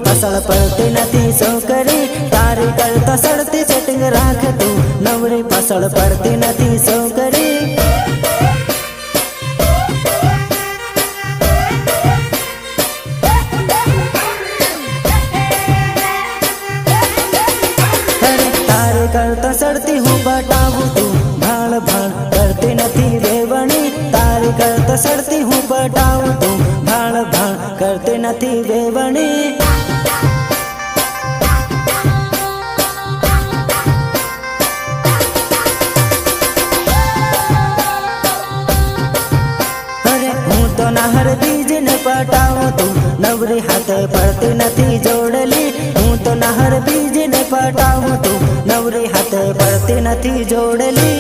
પાછળ પડતી નથી છોકરી, તારી કરતા સડતી સેટિંગ રાખ તું, નવરી પાછળ પડતી નથી છોકરી। તારી કરતા સડતી હું બતાવું તું, ભાણ ભાણ કરતી નથી વેવણી, તારી કરતા સડતી હું બતાવું તું, ભાણ ભાણ કરતી નથી વેવણી। हर बीज ने पटाऊं तू, नवरी हाथे पड़ती नहीं जोड़ली, हूँ तो नहर बीज ने पटाऊं तू, नवरी हाथे पड़ती नहीं जोड़ली।